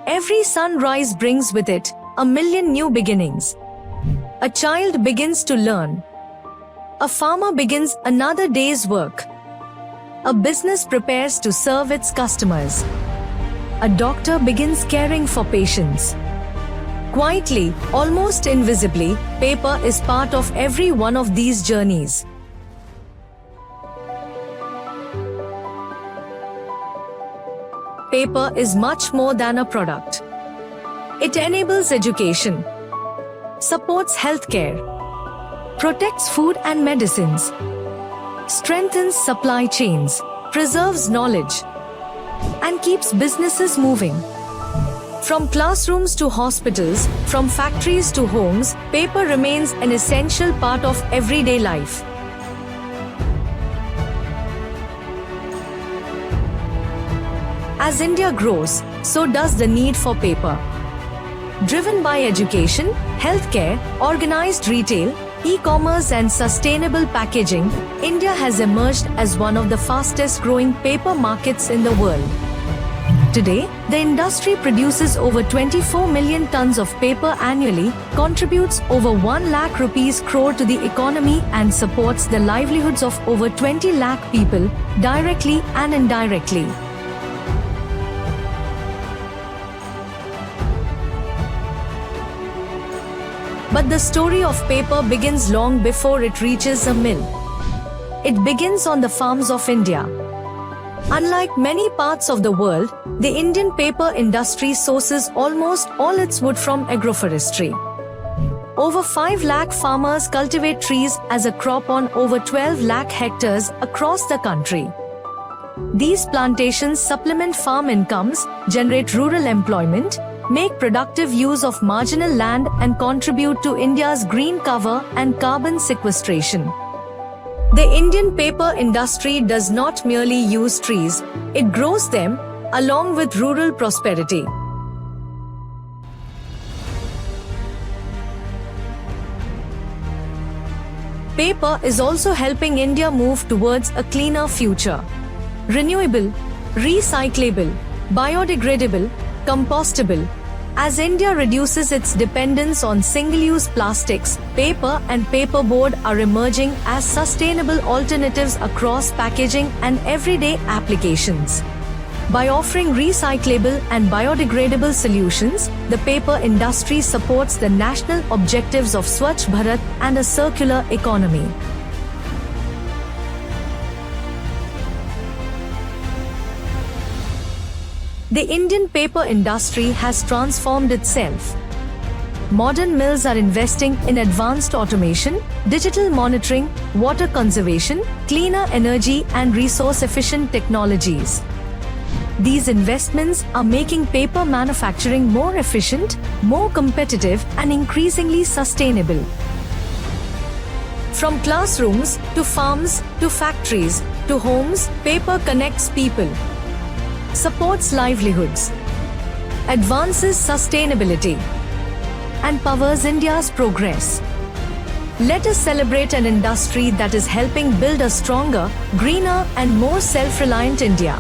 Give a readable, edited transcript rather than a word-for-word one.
Every sunrise brings with it a million new beginnings. A child begins to learn. A farmer begins another day's work. A business prepares to serve its customers. A doctor begins caring for patients. Quietly, almost invisibly, paper is part of every one of these journeys. Paper is much more than a product. It enables education, supports healthcare, protects food and medicines, strengthens supply chains, preserves knowledge, and keeps businesses moving. From classrooms to hospitals, from factories to homes, paper remains an essential part of everyday life. As India grows, so does the need for paper. Driven by education, healthcare, organized retail, e-commerce and sustainable packaging, India has emerged as one of the fastest growing paper markets in the world. Today, the industry produces over 24 million tons of paper annually, contributes over 1 lakh rupees crore to the economy and supports the livelihoods of over 20 lakh people, directly and indirectly. But the story of paper begins long before it reaches a mill. It begins on the farms of India. Unlike many parts of the world, the Indian paper industry sources almost all its wood from agroforestry. Over 5 lakh farmers cultivate trees as a crop on over 12 lakh hectares across the country. These plantations supplement farm incomes, generate rural employment, make productive use of marginal land and contribute to India's green cover and carbon sequestration. The Indian paper industry does not merely use trees, it grows them, along with rural prosperity. Paper is also helping India move towards a cleaner future. Renewable, recyclable, biodegradable, compostable. As India reduces its dependence on single-use plastics, paper and paperboard are emerging as sustainable alternatives across packaging and everyday applications. By offering recyclable and biodegradable solutions, the paper industry supports the national objectives of Swachh Bharat and a circular economy. The Indian paper industry has transformed itself. Modern mills are investing in advanced automation, digital monitoring, water conservation, cleaner energy and resource-efficient technologies. These investments are making paper manufacturing more efficient, more competitive and increasingly sustainable. From classrooms, to farms, to factories, to homes, paper connects people, supports livelihoods, advances sustainability, and powers India's progress. Let us celebrate an industry that is helping build a stronger, greener, and more self-reliant India.